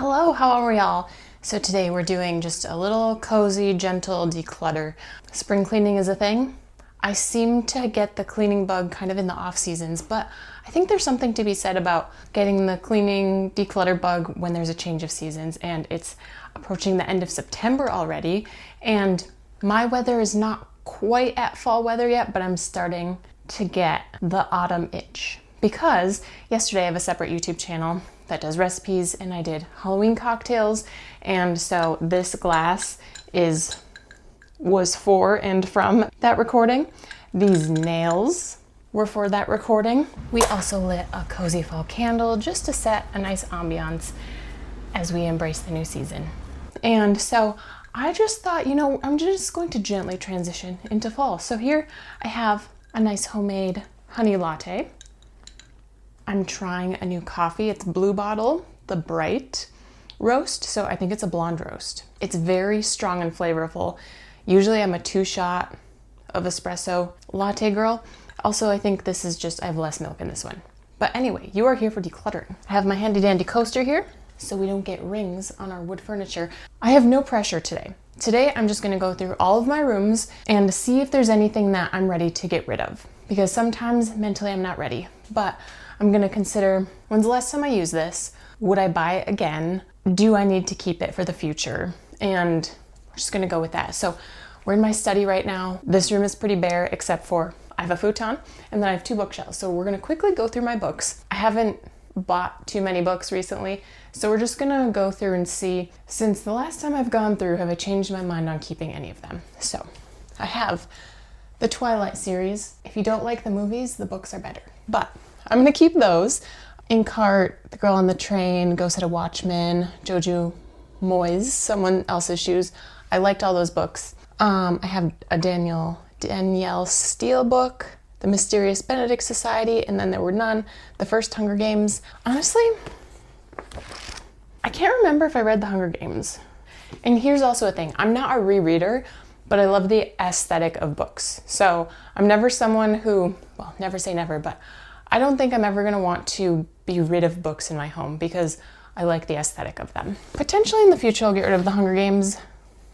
Hello, how are y'all? So today we're doing just a little cozy, gentle declutter. Spring cleaning is a thing. I seem to get the cleaning bug kind of in the off seasons, but I think there's something to be said about getting the cleaning declutter bug when there's a change of seasons, and it's approaching the end of September already, and my weather is not quite at fall weather yet, but I'm starting to get the autumn itch. Because yesterday I have a separate YouTube channel that does recipes, and I did Halloween cocktails, and so this glass was for and from that recording. These nails were for that recording. We also lit a cozy fall candle just to set a nice ambiance as we embrace the new season. And so I just thought, I'm just going to gently transition into fall. So here I have a nice homemade honey latte. I'm trying a new coffee. It's Blue Bottle, the Bright roast. So I think it's a blonde roast. It's very strong and flavorful. Usually I'm a 2-shot of espresso latte girl. Also, I think this is just, I have less milk in this one. But anyway, you are here for decluttering. I have my handy dandy coaster here so we don't get rings on our wood furniture. I have no pressure today. Today, I'm just gonna go through all of my rooms and see if there's anything that I'm ready to get rid of. Because sometimes mentally I'm not ready, but I'm gonna consider, when's the last time I used this? Would I buy it again? Do I need to keep it for the future? And we're just gonna go with that. So we're in my study right now. This room is pretty bare except for I have a futon and then I have 2 bookshelves. So we're gonna quickly go through my books. I haven't bought too many books recently, so we're just gonna go through and see, since the last time I've gone through, have I changed my mind on keeping any of them? So I have the Twilight series. If you don't like the movies, the books are better, but I'm gonna keep those. Inkheart, The Girl on the Train, Go Set a Watchman, Jojo Moyes, Someone Else's Shoes. I liked all those books. I have a Danielle Steele book, The Mysterious Benedict Society, and then There Were None, The First Hunger Games. Honestly, I can't remember if I read The Hunger Games. And here's also a thing, I'm not a rereader, but I love the aesthetic of books. So I'm never someone who, well, never say never, but I don't think I'm ever gonna want to be rid of books in my home because I like the aesthetic of them. Potentially in the future, I'll get rid of The Hunger Games.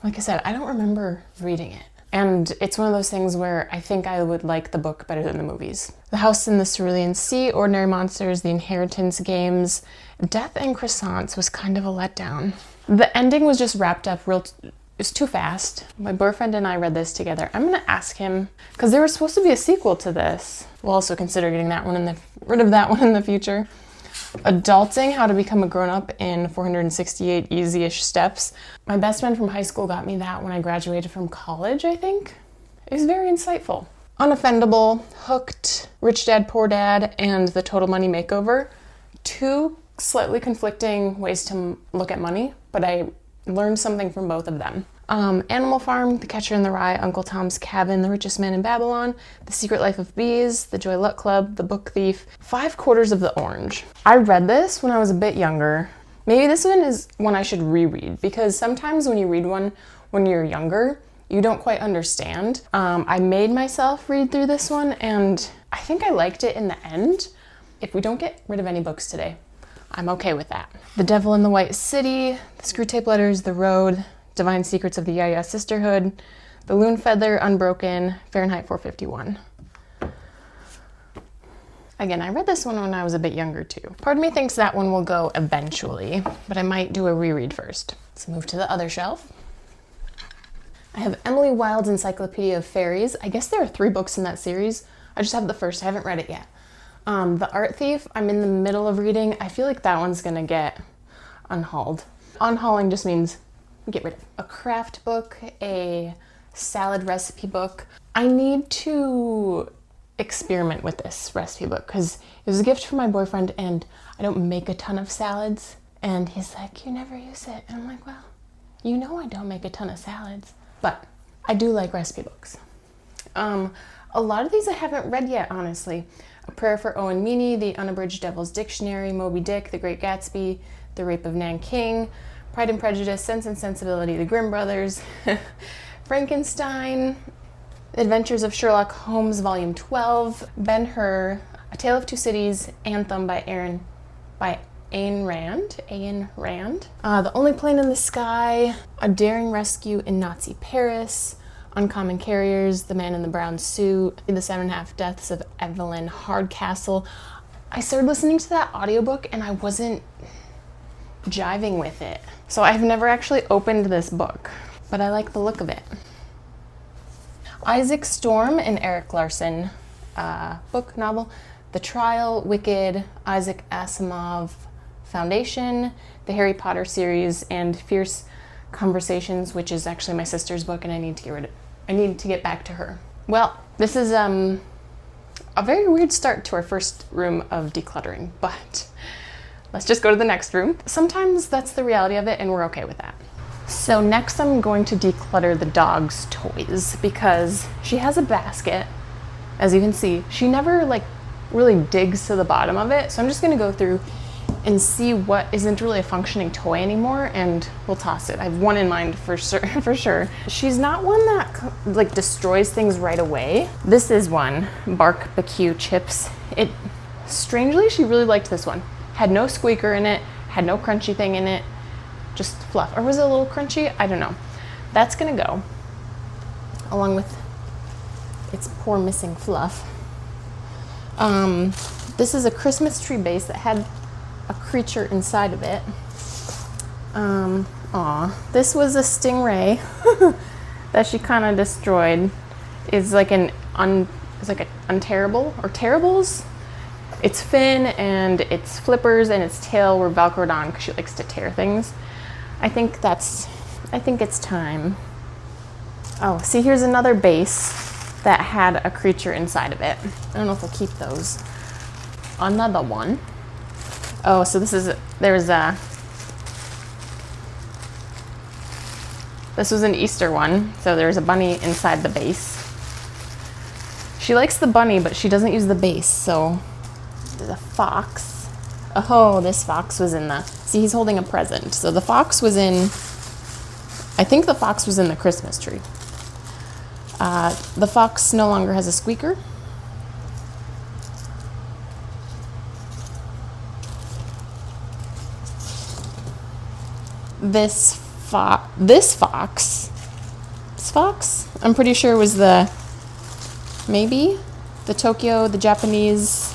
Like I said, I don't remember reading it. And it's one of those things where I think I would like the book better than the movies. The House in the Cerulean Sea, Ordinary Monsters, The Inheritance Games, Death and Croissants was kind of a letdown. The ending was just wrapped up it was too fast. My boyfriend and I read this together. I'm gonna ask him, because there was supposed to be a sequel to this. We'll also consider getting rid of that one in the future. Adulting, How to Become a Grown-Up in 468 Easy-ish Steps. My best friend from high school got me that when I graduated from college, I think. It was very insightful. Unoffendable, Hooked, Rich Dad, Poor Dad, and The Total Money Makeover. 2 slightly conflicting ways to look at money, but I learned something from both of them. Animal Farm, The Catcher in the Rye, Uncle Tom's Cabin, The Richest Man in Babylon, The Secret Life of Bees, The Joy Luck Club, The Book Thief, 5 Quarters of the Orange. I read this when I was a bit younger. Maybe this one is one I should reread, because sometimes when you read one when you're younger, you don't quite understand. I made myself read through this one, and I think I liked it in the end. If we don't get rid of any books today, I'm okay with that. The Devil in the White City, The Screwtape Letters, The Road, Divine Secrets of the Yaya Sisterhood, The Loon Feather, Unbroken, Fahrenheit 451. Again, I read this one when I was a bit younger too. Part of me thinks that one will go eventually, but I might do a reread first. Let's move to the other shelf. I have Emily Wilde's Encyclopedia of Fairies. I guess there are 3 books in that series. I just have the first, I haven't read it yet. The Art Thief, I'm in the middle of reading. I feel like that one's gonna get unhauled. Unhauling just means get rid of. A craft book, a salad recipe book. I need to experiment with this recipe book because it was a gift from my boyfriend and I don't make a ton of salads. And he's like, you never use it. And I'm like, well, you know I don't make a ton of salads, but I do like recipe books. A lot of these I haven't read yet, honestly. A Prayer for Owen Meany, The Unabridged Devil's Dictionary, Moby Dick, The Great Gatsby, The Rape of Nanking, Pride and Prejudice, Sense and Sensibility, The Grimm Brothers, Frankenstein, Adventures of Sherlock Holmes, Volume 12, Ben-Hur, A Tale of Two Cities, Anthem by Ayn Rand. The Only Plane in the Sky, A Daring Rescue in Nazi Paris, Uncommon Carriers, The Man in the Brown Suit, The 7.5 Deaths of Evelyn Hardcastle. I started listening to that audiobook and I wasn't jiving with it. So I've never actually opened this book, but I like the look of it. Isaac Storm and Eric Larson book novel. The Trial, Wicked, Isaac Asimov Foundation, the Harry Potter series, and Fierce Conversations, which is actually my sister's book, and I need to get back to her. Well, this is a very weird start to our first room of decluttering, but let's just go to the next room. Sometimes that's the reality of it, and we're okay with that. So next I'm going to declutter the dog's toys because she has a basket. As you can see, she never really digs to the bottom of it. So I'm just gonna go through and see what isn't really a functioning toy anymore, and we'll toss it. I have one in mind for sure. She's not one that destroys things right away. This is one, Bark BQ Chips. Strangely, she really liked this one. Had no squeaker in it, had no crunchy thing in it, just fluff. Or was it a little crunchy? I don't know. That's gonna go, along with its poor missing fluff. This is a Christmas tree base that had a creature inside of it. This was a stingray that she kind of destroyed. It's like an unterrible or terribles. Its fin and its flippers and its tail were velcroed on because she likes to tear things. I think it's time. Oh, see, here's another base that had a creature inside of it. I don't know if we'll keep those. Another one. Oh, so this was an Easter one. So there's a bunny inside the base. She likes the bunny, but she doesn't use the base. So there's a fox. Oh, this fox was see, he's holding a present. So the fox was I think the fox was in the Christmas tree. The fox no longer has a squeaker. This fox, I'm pretty sure was the Tokyo, the Japanese,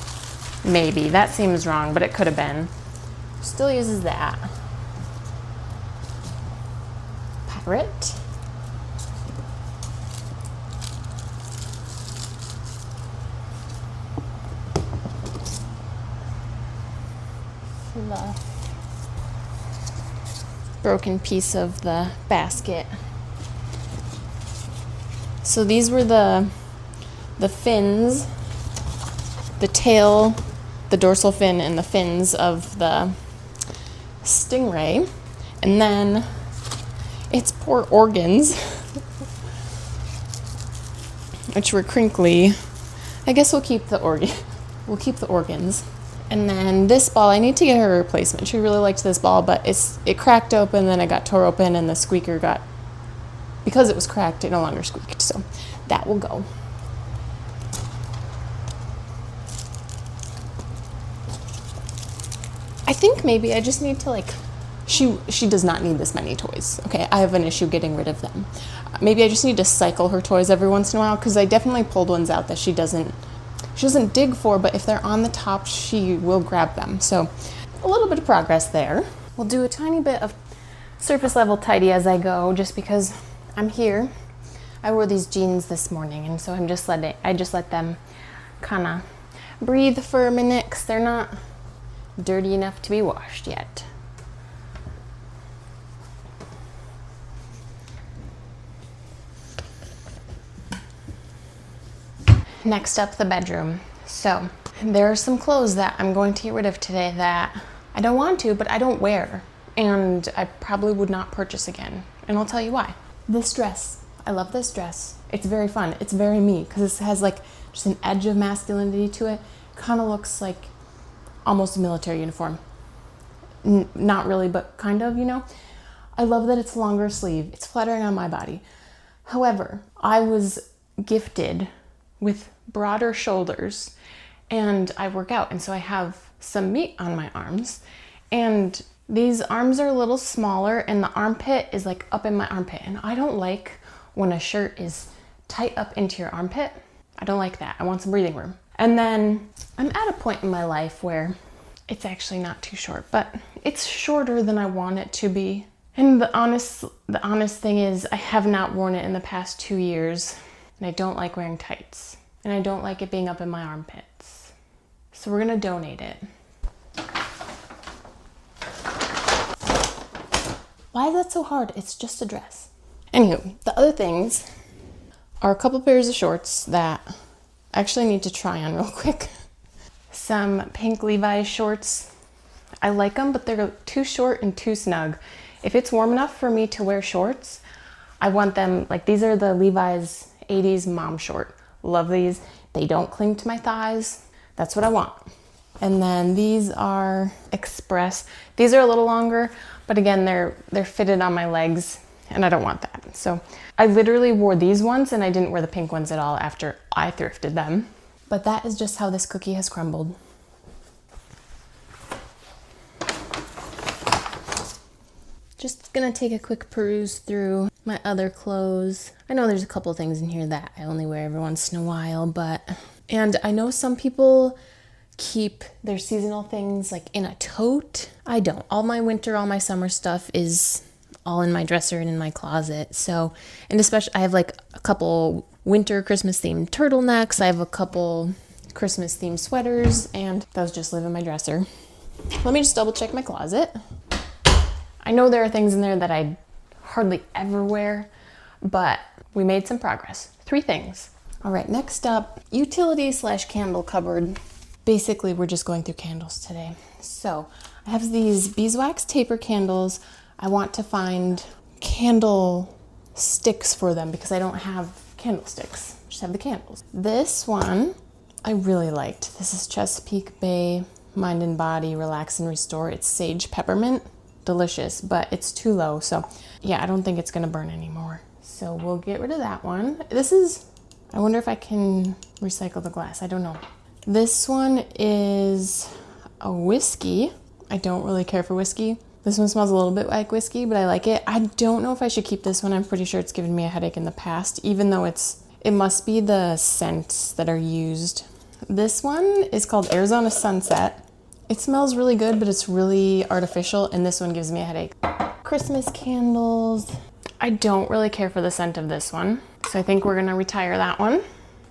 maybe. That seems wrong, but it could have been. Still uses that. Parrot. Fluff. Broken piece of the basket. So these were the fins, the tail, the dorsal fin, and the fins of the stingray, and then its poor organs, which were crinkly. I guess we'll keep the organs. And then this ball, I need to get her a replacement. She really liked this ball, but it cracked open, then it got tore open, and the squeaker because it was cracked, it no longer squeaked. So that will go. I think maybe I just need to she does not need this many toys. Okay, I have an issue getting rid of them. Maybe I just need to cycle her toys every once in a while, because I definitely pulled ones out that she doesn't dig for, but if they're on the top, she will grab them. So a little bit of progress there. We'll do a tiny bit of surface level tidy as I go, just because I'm here. I wore these jeans this morning, and so I just let them kind of breathe for a minute, because they're not dirty enough to be washed yet. Next up, the bedroom. So there are some clothes that I'm going to get rid of today that I don't want to, but I don't wear, and I probably would not purchase again. And I'll tell you why. This dress, I love this dress. It's very fun. It's very me, because it has just an edge of masculinity to it. Kind of looks like almost a military uniform. Not really, but kind of, I love that it's longer sleeve. It's flattering on my body. However, I was gifted with broader shoulders, and I work out, and so I have some meat on my arms, And these arms are a little smaller and the armpit is like up in my armpit. And I don't like when a shirt is tight up into your armpit. I don't like that. I want some breathing room. And then I'm at a point in my life where it's actually not too short, but it's shorter than I want it to be. And the honest thing is I have not worn it in the past 2 years, and I don't like wearing tights, and I don't like it being up in my armpits. So we're gonna donate it. Why is that so hard? It's just a dress. Anywho, the other things are a couple pairs of shorts that I actually need to try on real quick. Some pink Levi's shorts. I like them, but they're too short and too snug. If it's warm enough for me to wear shorts, I want them, like these are the Levi's 80s mom short. Love these. They don't cling to my thighs. That's what I want. And then these are Express. These are a little longer, but again, they're fitted on my legs and I don't want that. So I literally wore these ones and I didn't wear the pink ones at all after I thrifted them. But that is just how this cookie has crumbled. Just gonna take a quick peruse through my other clothes. I know there's a couple things in here that I only wear every once in a while, and I know some people keep their seasonal things like in a tote. I don't. All my winter, all my summer stuff is all in my dresser and in my closet. So, and especially I have like a couple winter Christmas themed turtlenecks. I have a couple Christmas themed sweaters, and those just live in my dresser. Let me just double check my closet. I know there are things in there that I hardly ever wear, but we made some progress. 3 things. All right, next up, utility/candle cupboard. Basically, we're just going through candles today. So I have these beeswax taper candles. I want to find candle sticks for them because I don't have candlesticks. I just have the candles. This one I really liked. This is Chesapeake Bay Mind and Body Relax and Restore. It's sage peppermint. Delicious, but it's too low. So yeah, I don't think it's gonna burn anymore. So we'll get rid of that one. This is, I wonder if I can recycle the glass. I don't know. This one is a whiskey. I don't really care for whiskey. This one smells a little bit like whiskey, but I like it. I don't know if I should keep this one. I'm pretty sure it's given me a headache in the past, even though it must be the scents that are used. This one is called Arizona Sunset. It smells really good, but it's really artificial, and this one gives me a headache. Christmas candles. I don't really care for the scent of this one, so I think we're gonna retire that one.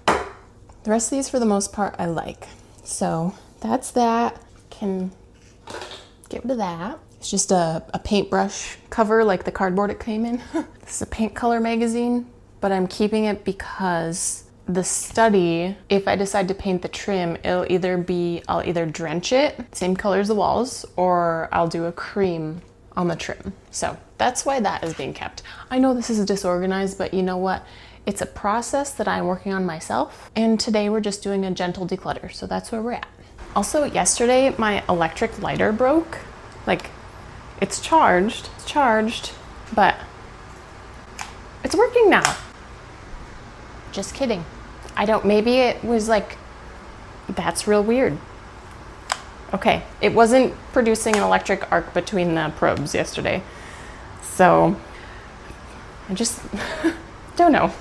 The rest of these, for the most part, I like. So that's that. Can get rid of that. It's just a paintbrush cover, like the cardboard it came in. This is a paint color magazine, but I'm keeping it because the study, if I decide to paint the trim, I'll either drench it, same color as the walls, or I'll do a cream on the trim. So that's why that is being kept. I know this is disorganized, but you know what? It's a process that I'm working on myself. And today we're just doing a gentle declutter. So that's where we're at. Also, yesterday my electric lighter broke. Like, it's charged, but it's working now. Just kidding. Maybe it was like, that's real weird. Okay, it wasn't producing an electric arc between the probes yesterday. So, I just don't know.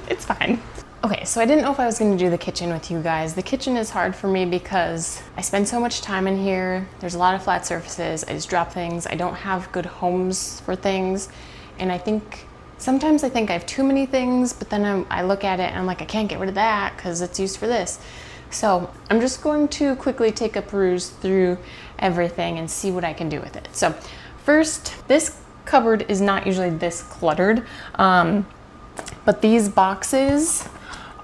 It's fine. Okay, so I didn't know if I was gonna do the kitchen with you guys. The kitchen is hard for me because I spend so much time in here. There's a lot of flat surfaces. I just drop things. I don't have good homes for things. And sometimes I think I have too many things, but then I look at it and I'm like, I can't get rid of that because it's used for this. So I'm just going to quickly take a peruse through everything and see what I can do with it. So first, this cupboard is not usually this cluttered, but these boxes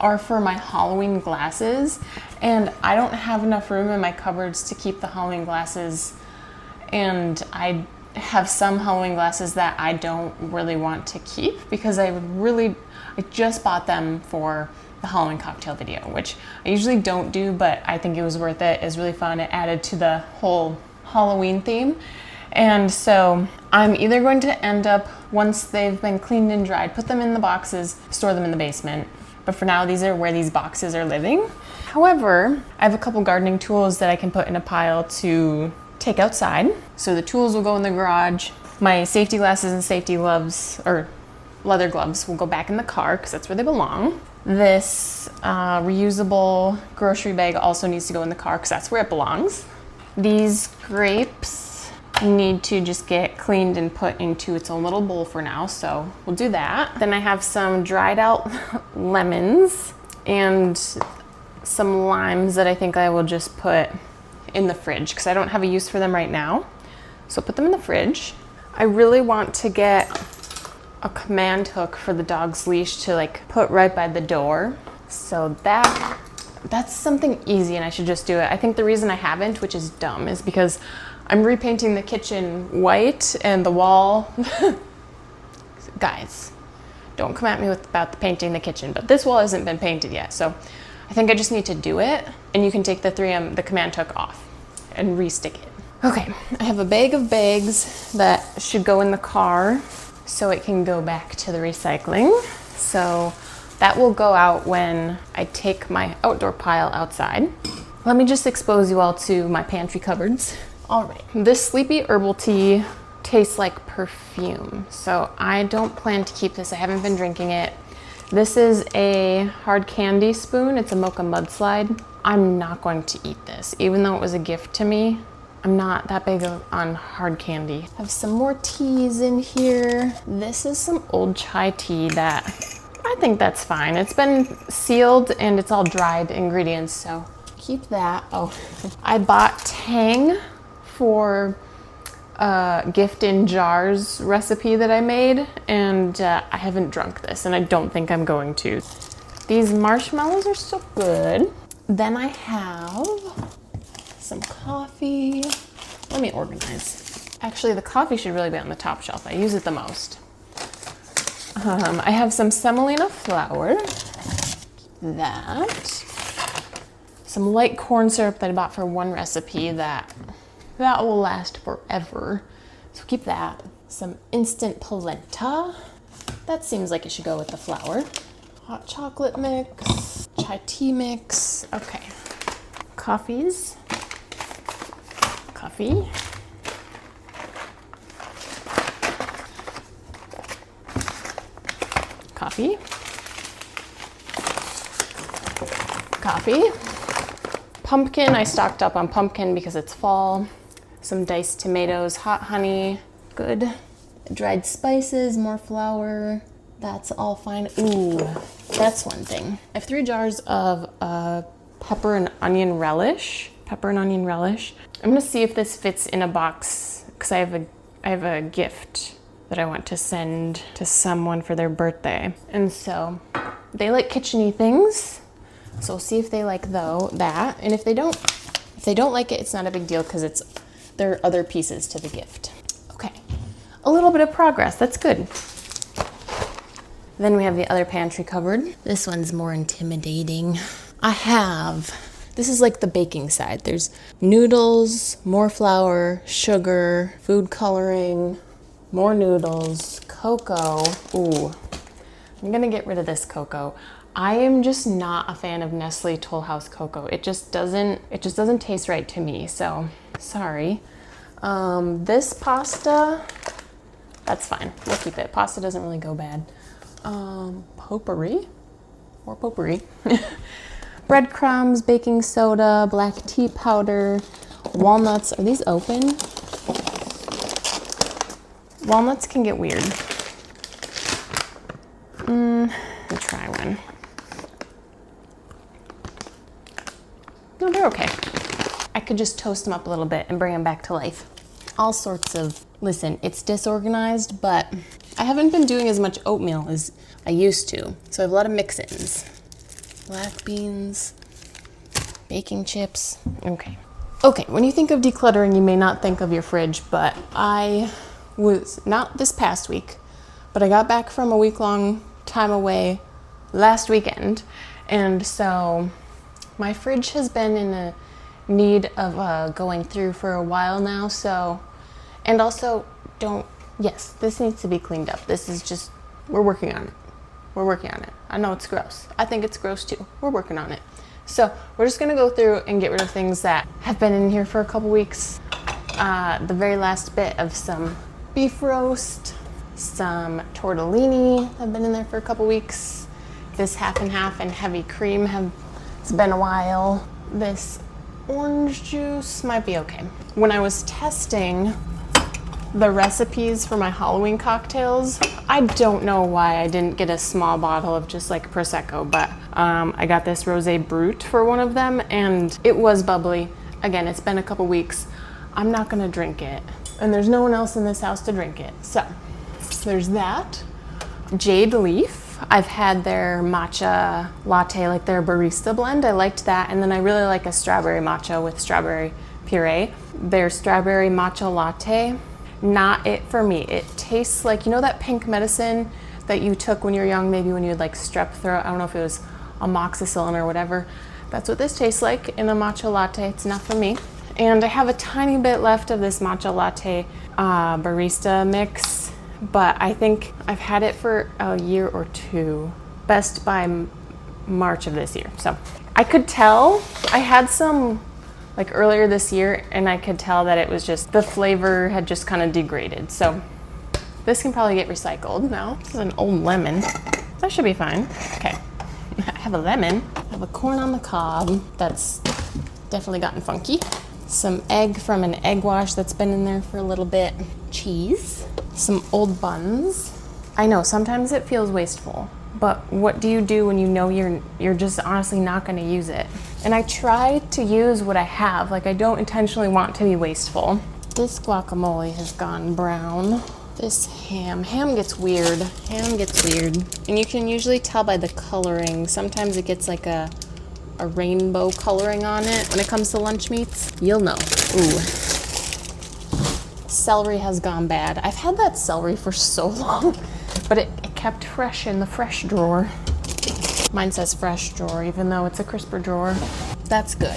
are for my Halloween glasses, and I don't have enough room in my cupboards to keep the Halloween glasses, and I have some Halloween glasses that I don't really want to keep because I just bought them for the Halloween cocktail video, which I usually don't do, but I think it was worth it. It was really fun. It added to the whole Halloween theme. And so I'm either going to end up, once they've been cleaned and dried, put them in the boxes, store them in the basement. But for now, these are where these boxes are living. However, I have a couple gardening tools that I can put in a pile to take outside. So the tools will go in the garage. My safety glasses and safety gloves, or leather gloves, will go back in the car because that's where they belong. This reusable grocery bag also needs to go in the car because that's where it belongs. These grapes need to just get cleaned and put into its own little bowl for now, so we'll do that. Then I have some dried out lemons and some limes that I think I will just put in the fridge because I don't have a use for them right now. So put them in the fridge. I really want to get a command hook for the dog's leash to like put right by the door. So that's something easy and I should just do it. I think the reason I haven't, which is dumb, is because I'm repainting the kitchen white and the wall. Guys, don't come at me about the painting the kitchen, but this wall hasn't been painted yet. So I think I just need to do it, and you can take the the command hook off and re-stick it. Okay, I have a bag of bags that should go in the car so it can go back to the recycling. So that will go out when I take my outdoor pile outside. Let me just expose you all to my pantry cupboards. All right, this sleepy herbal tea tastes like perfume, so I don't plan to keep this. I haven't been drinking it. This is a hard candy spoon. It's a mocha mudslide. I'm not going to eat this, even though it was a gift to me. I'm not that big on hard candy. I have some more teas in here. This is some old chai tea that I think that's fine. It's been sealed and it's all dried ingredients, so keep that. Oh, I bought Tang for gift in jars recipe that I made, and I haven't drunk this and I don't think I'm going to. These marshmallows are so good. Then I have some coffee. Let me organize. Actually, the coffee should really be on the top shelf. I use it the most. I have some semolina flour. That. Some light corn syrup that I bought for one recipe that will last forever. So keep that. Some instant polenta. That seems like it should go with the flour. Hot chocolate mix. Chai tea mix. Okay. Coffee. Coffee. Pumpkin, I stocked up on pumpkin because it's fall. Some diced tomatoes, hot honey, good. Dried spices, more flour. That's all fine. Ooh, that's one thing. I have 3 jars of pepper and onion relish. I'm gonna see if this fits in a box because I have a gift that I want to send to someone for their birthday. And so they like kitchen-y things. So we'll see if they like that. And if they don't like it, it's not a big deal because there are other pieces to the gift. Okay, a little bit of progress, that's good. Then we have the other pantry cupboard. This one's more intimidating. This is like the baking side. There's noodles, more flour, sugar, food coloring, more noodles, cocoa. Ooh, I'm gonna get rid of this cocoa. I am just not a fan of Nestle Toll House cocoa. It just doesn't taste right to me, so sorry. This pasta, that's fine, we'll keep it. Pasta doesn't really go bad. Potpourri. Breadcrumbs, baking soda, black tea powder, walnuts. Are these open? Walnuts can get weird. Let me try one. No, they're okay. I could just toast them up a little bit and bring them back to life. All sorts of, listen, it's disorganized, but I haven't been doing as much oatmeal as I used to. So I have a lot of mix-ins. Black beans, baking chips. Okay, when you think of decluttering, you may not think of your fridge, but I was, not this past week, but I got back from a week-long time away last weekend, and so my fridge has been in a need of going through for a while now, so, and also yes, this needs to be cleaned up. This is just, we're working on it. I know it's gross. I think it's gross too. We're working on it. So we're just gonna go through and get rid of things that have been in here for a couple weeks. the very last bit of some beef roast, some tortellini have been in there for a couple weeks. This half and half and heavy cream it's been a while. This orange juice might be okay. When I was testing the recipes for my Halloween cocktails, I don't know why I didn't get a small bottle of just like Prosecco, but I got this Rosé Brut for one of them and it was bubbly. Again, it's been a couple weeks. I'm not gonna drink it. And there's no one else in this house to drink it. So there's that. Jade Leaf. I've had their matcha latte, like their barista blend. I liked that. And then I really like a strawberry matcha with strawberry puree. Their strawberry matcha latte, not it for me. It tastes like, you know that pink medicine that you took when you were young, maybe when you had like strep throat? I don't know if it was amoxicillin or whatever. That's what this tastes like in a matcha latte. It's not for me. And I have a tiny bit left of this matcha latte barista mix, but I think I've had it for a year or two, best by March of this year. So I could tell, I had some like earlier this year and I could tell that it was just, the flavor had just kind of degraded. So this can probably get recycled now. This is an old lemon. That should be fine. Okay, I have a lemon. I have a corn on the cob that's definitely gotten funky. Some egg from an egg wash that's been in there for a little bit. Cheese, some old buns. I know sometimes it feels wasteful, but what do you do when you know you're just honestly not gonna use it? And I try to use what I have. Like I don't intentionally want to be wasteful. This guacamole has gone brown. This ham gets weird. Ham gets weird. And you can usually tell by the coloring. Sometimes it gets like a rainbow coloring on it when it comes to lunch meats. You'll know. Ooh. Celery has gone bad. I've had that celery for so long, but it kept fresh in the fresh drawer. Mine says fresh drawer, even though it's a crisper drawer. That's good.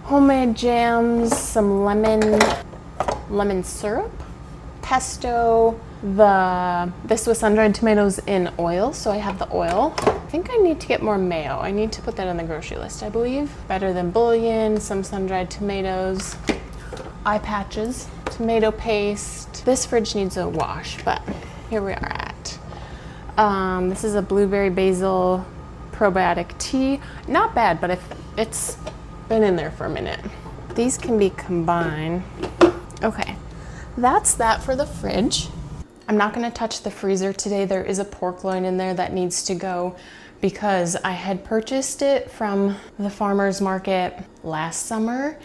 Homemade jams, some lemon syrup, pesto, the Swiss sun-dried tomatoes in oil, so I have the oil. I think I need to get more mayo. I need to put that on the grocery list, I believe. Better than bouillon, some sun-dried tomatoes, eye patches, tomato paste. This fridge needs a wash, but here we are at. This is a blueberry basil probiotic tea. Not bad, but it's been in there for a minute. These can be combined. Okay, that's that for the fridge. I'm not gonna touch the freezer today. There is a pork loin in there that needs to go because I had purchased it from the farmer's market last summer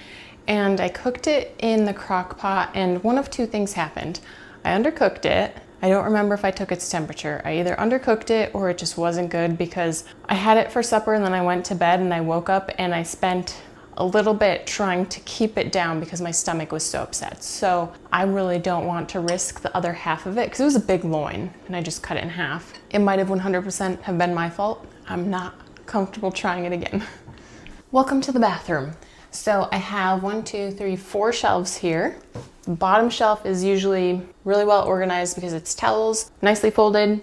and I cooked it in the crock pot and one of two things happened. I undercooked it. I don't remember if I took its temperature. I either undercooked it or it just wasn't good because I had it for supper and then I went to bed and I woke up and I spent a little bit trying to keep it down because my stomach was so upset. So I really don't want to risk the other half of it because it was a big loin and I just cut it in half. It might have 100% have been my fault. I'm not comfortable trying it again. Welcome to the bathroom. So I have 4 shelves here. The bottom shelf is usually really well organized because it's towels, nicely folded,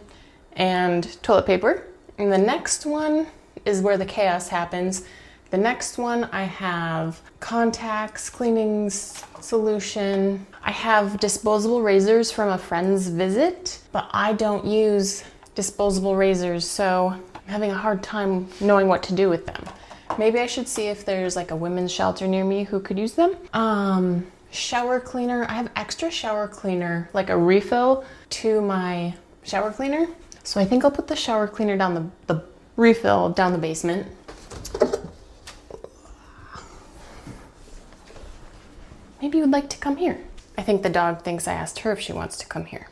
and toilet paper. And the next one is where the chaos happens. The next one I have contacts, cleaning solution. I have disposable razors from a friend's visit, but I don't use disposable razors, so I'm having a hard time knowing what to do with them. Maybe I should see if there's like a women's shelter near me who could use them. Shower cleaner. I have extra shower cleaner, like a refill to my shower cleaner. So I think I'll put the shower cleaner down the refill down the basement. Maybe you would like to come here. I think the dog thinks I asked her if she wants to come here.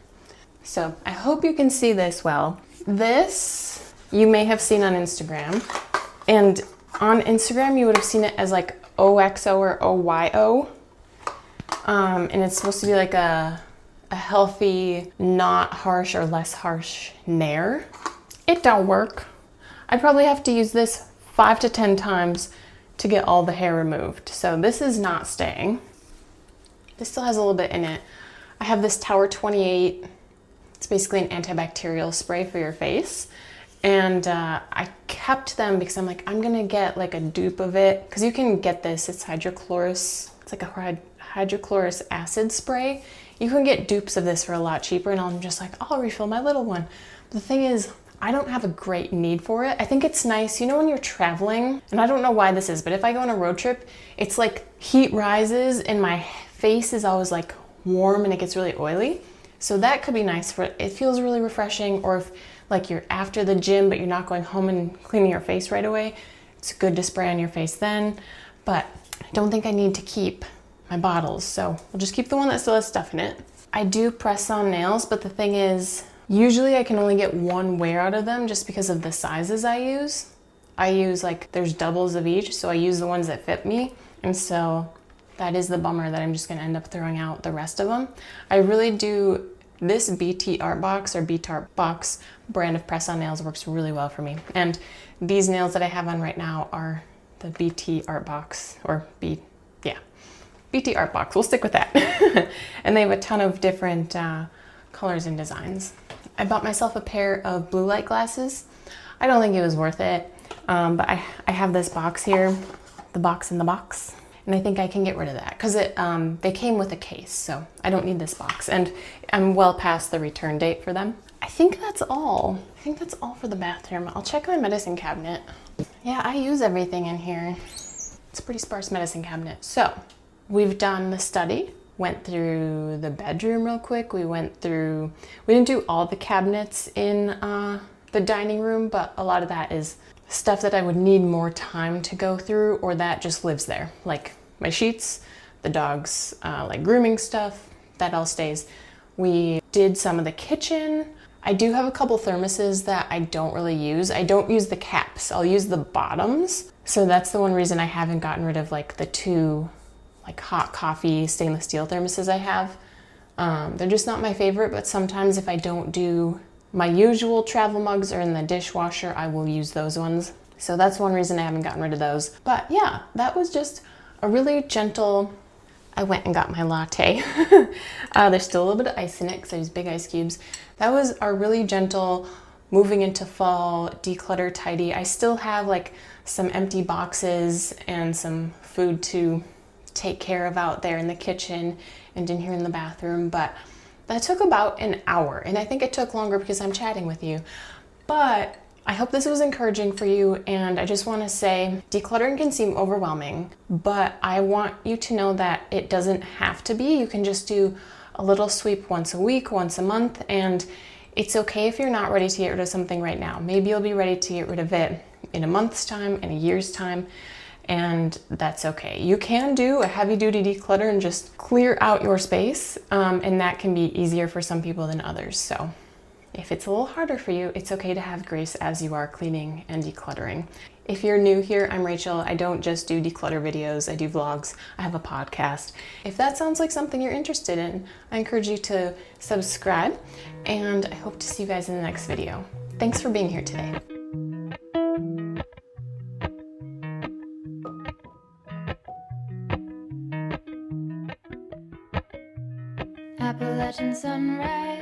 So I hope you can see this well. This you may have seen on Instagram. And on Instagram you would have seen it as like OXO or OYO. And it's supposed to be like a healthy, not harsh or less harsh Nair. It don't work. I'd probably have to use this 5 to 10 times to get all the hair removed. So this is not staying. This still has a little bit in it. I have this Tower 28. It's basically an antibacterial spray for your face. And I kept them because I'm like, I'm gonna get like a dupe of it. Because you can get this, it's hydrochlorous. It's like a hydrochloric acid spray. You can get dupes of this for a lot cheaper, and I'm just like, I'll refill my little one. The thing is, I don't have a great need for it. I think it's nice, you know, when you're traveling, and I don't know why this is, but if I go on a road trip, it's like heat rises and my face is always like warm and it gets really oily. So that could be nice for it. It feels really refreshing. Or if like you're after the gym, but you're not going home and cleaning your face right away, it's good to spray on your face then. But I don't think I need to keep my bottles, so we'll just keep the one that still has stuff in it. I do press on nails, but the thing is, usually I can only get one wear out of them just because of the sizes I use. I use like, there's doubles of each, so I use the ones that fit me. And so that is the bummer that I'm just gonna end up throwing out the rest of them. I really do, this BT Art Box or BTART Box brand of press-on nails works really well for me. And these nails that I have on right now are the BT Art Box, or BT Art Box, we'll stick with that. And they have a ton of different colors and designs. I bought myself a pair of blue light glasses. I don't think it was worth it, but I have this box here, the box in the box, and I think I can get rid of that because they came with a case, so I don't need this box, and I'm well past the return date for them. I think that's all. I think that's all for the bathroom. I'll check my medicine cabinet. Yeah, I use everything in here. It's a pretty sparse medicine cabinet. So we've done the study, went through the bedroom real quick. We didn't do all the cabinets in the dining room, but a lot of that is stuff that I would need more time to go through or that just lives there. Like my sheets, the dog's like grooming stuff, that all stays. We did some of the kitchen. I do have a couple thermoses that I don't really use. I don't use the caps, I'll use the bottoms. So that's the one reason I haven't gotten rid of like the two like hot coffee stainless steel thermoses I have. They're just not my favorite, but sometimes if I don't do my usual travel mugs or in the dishwasher, I will use those ones. So that's one reason I haven't gotten rid of those. But yeah, that was just a really gentle, I went and got my latte. There's still a little bit of ice in it because I use big ice cubes. That was a really gentle, moving into fall, declutter, tidy. I still have like some empty boxes and some food to take care of out there in the kitchen and in here in the bathroom, but that took about an hour, and I think it took longer because I'm chatting with you. But I hope this was encouraging for you, and I just want to say decluttering can seem overwhelming, but I want you to know that it doesn't have to be. You can just do a little sweep once a week, once a month, and it's okay if you're not ready to get rid of something right now. Maybe you'll be ready to get rid of it in a month's time, in a year's time, and that's okay. You can do a heavy duty declutter and just clear out your space, and that can be easier for some people than others. So if it's a little harder for you, it's okay to have grace as you are cleaning and decluttering. If you're new here, I'm Rachel. I don't just do declutter videos, I do vlogs, I have a podcast. If that sounds like something you're interested in, I encourage you to subscribe, and I hope to see you guys in the next video. Thanks for being here today. Appalachian sunrise.